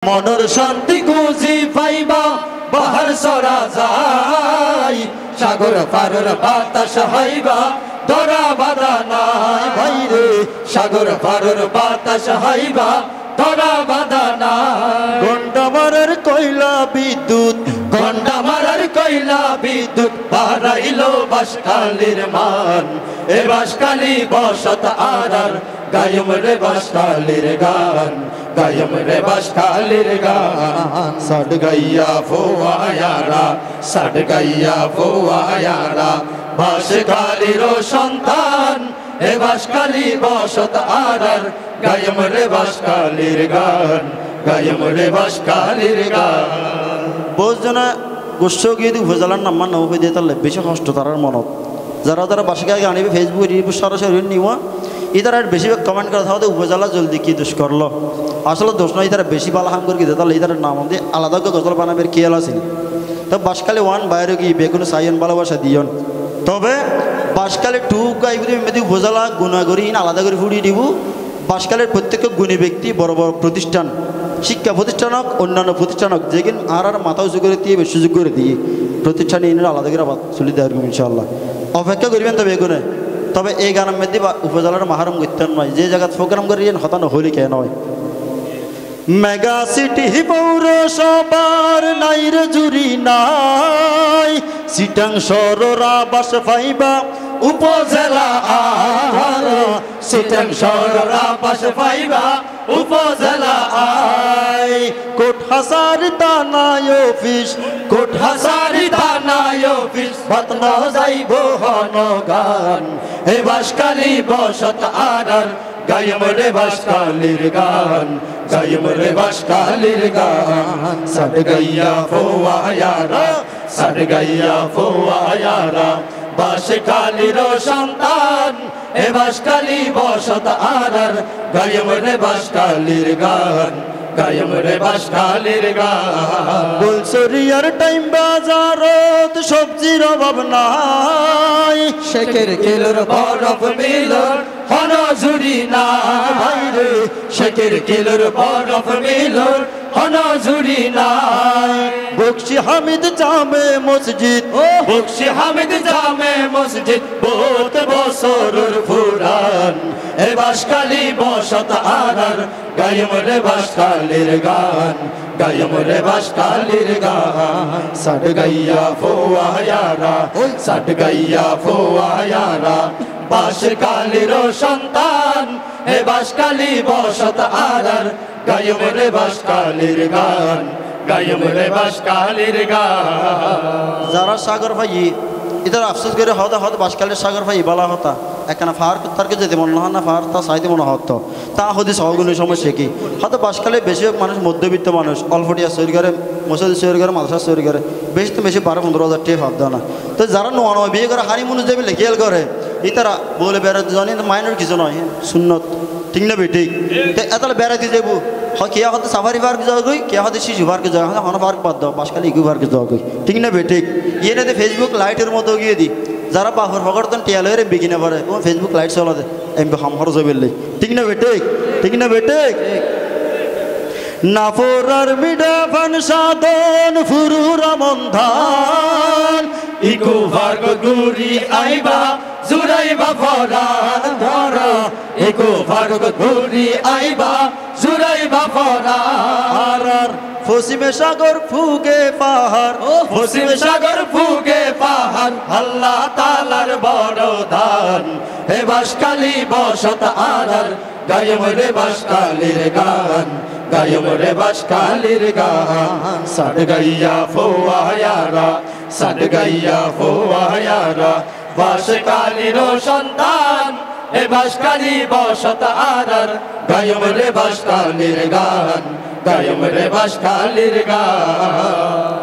মনের শান্তি খুঁজি পাইবা বাহার সরা যায় সাগর পারের বাতাস হাইবা ধরা বাধা নাই ভাইরে সাগর পারের বাতাস হাইবা ধরা বাধা নাই ঘন্টা মারার কয়লা বিদ্যুৎ ঘন্টা মারার কয়লা বিদ্যুৎ বাড়াইলো বাঁশখালীর মান এ বাঁশখালী বসত আরার গায়ম রে বাঁশখালীর গান গায়ম রে বাঁশখালীর গান সাড গাইয়া ফোয়ায়ারা সাড গাইয়া ফোয়ায়ারা বাঁশখালীর সন্তান এ বাঁশখালী বসত আরার গায়ম রে বাঁশখালীর গান গায়ম রে বাঁশখালীর গান বহুজনে গোষ্ঠ গিয়ে উপজেলার নাম্বার নৌ হয়ে দিয়ে তাহলে বেশি কষ্ট তারার মনত যারা তারা বাসিকায় আনিবে ফেসবুক ইউটিউব সরাসরি নিওয়া ইতারা বেশিরভাগ কমেন্ট করা থাকে উপজেলা জলদি কি দোষ করলো আসলে দোষ নয় ইতারা বেশি ভালো হাম করে গিয়ে তাহলে ইতার নাম দিয়ে আলাদা গজল বানাবের খেয়াল আছে তো বাঁশখালী 1 বাইরে গিয়ে বেগুন সাইন ভালোবাসা দিয়ন তবে বাঁশখালী 2 গাইবি মেদি উপজেলা গুণাগরি আলাদা করে ফুড়িয়ে দিব বাঁশখালীর প্রত্যেক গুণী ব্যক্তি বড় বড় প্রতিষ্ঠান শিক্ষা প্রতিষ্ঠান হোক অন্যান্য প্রতিষ্ঠান হোক যেদিন আর মাথা উঁচু করে দিয়ে সুযোগ করে দিয়ে প্রতিষ্ঠানে এনে আলাদা করে আবার চলে দেওয়ার ইনশাআল্লাহ অপেক্ষা করবেন তবে এগুলো তবে এই গানের মধ্যে বা উপজেলার মাহারম করতেন নয় যে জায়গা প্রোগ্রাম করে হতানো হলি কে নয় মেগা সিটি পৌরসভার নাইর জুরি নাই সিটাং সররা বাস পাইবা উপজেলা আর সিটাং সররা বাস পাইবা উপজেলা আই কোট হাজার থানায় অফিস কোট হাজারি থানায় অফিস বাতনা যাইব হনগান এ বাঁশখালী বসত আরার গায়ম রে বাঁশখালীর গান গায়ম রে বাঁশখালীর গান সাড গাইয়া ফোয়ায়ারা সাড গাইয়া ফোয়ায়ারা বাঁশখালীর সন্তান এ বাঁশখালী বসত আরার গায়ম রে বাঁশখালীর গান গায়ম রে বাঁশখালীর গান বলছরিয়ার টাইম বাজারত সবজির অভাব নাই শেখের কিলোর বরফ মিলর হন জুড়ি না ভাইরে শেখের কিলোর বরফ মিলর হন জুড়ি না বকশি হামিদ জামে মসজিদ বকশি হামিদ জামে মসজিদ বহুত বছরের পুরান এ বাঁশখালী বসত আরার গায়ম রে বাঁশখালীর গান গায়ম রে বাঁশখালীর গান সাড গাইয়া ফোয়ায়ারা সাড গাইয়া ফোয়ায়ারা বাঁশখালীর সন্তান এ বাঁশখালী বসত আরার গায়ম রে বাঁশখালীর গান গায়ম রে বাঁশখালীর গান যারা সাগর ভাই ইতার আফসোস করে হতা হত বাঁশখালীর সাগর ভাই বলা হতা একখানা ফার তারকে যেতে মনে হয় না ফার তা চাইতে মনে হতো তা হদি সহগুণের সমস্যা কি হয়তো বাঁশখালী বেশিরভাগ মানুষ মধ্যবিত্ত মানুষ অল্পটিয়া সৈর করে মসজিদ সৈর করে মাদ্রাসা সৈর করে বেশি তো বেশি 12-15 হাজার টাকা ভাব দেয় না তো যারা নোয়া নয় বিয়ে করে হানি মানুষ যাবে খেয়াল করে ইতারা বলে বেড়াতে জানি মাইনের কিছু নয় সুন্নত ঠিক না বেঠিক তো এতলে বেড়াতে যাবো হয় কে হতে সাফারি পার্ক যাওয়া গই কে হতে শিশু পার্কে যাওয়া হয় হন পার্ক বাদ দাও বাঁশখালী ইকো পার্কে যাওয়া গই ঠিক না বেঠিক ইয়ে না ফেসবুক লাইটের মতো গিয়ে দিই যারা পাহর ফকরতন টিয়াল হয়ে বিকিনে পারে ও ফেসবুক লাইট চলাতে এমনি হাম খরচ হইলে ঠিক না বেঠিক ঠিক না বেঠিক নাফরার মিডা ফান সাধন ফুরুরা মন্ধান ইকো পার্ক ঘুরি আইবা জুরাইবা ফরান ধর ইকো পার্ক ঘুরি আইবা জুরাইবা ফরান পশ্চিমে সাগর ফুকে পাহাড় পশ্চিমে সাগর ফুকে পাহাড় আল্লাহ তাআলার বড় দান হে বাঁশখালী বসত আরার গায়ম রে বাঁশখালীর গান গায়ম রে বাঁশখালীর গান সাড গাইয়া ফোয়ায়ারা সাড গাইয়া ফোয়ায়ারা বাঁশখালীর সন্তান হে বাঁশখালী বসত আরার গায়ম রে বাঁশখালীর গান গায়ম রে বাঁশখালীর গান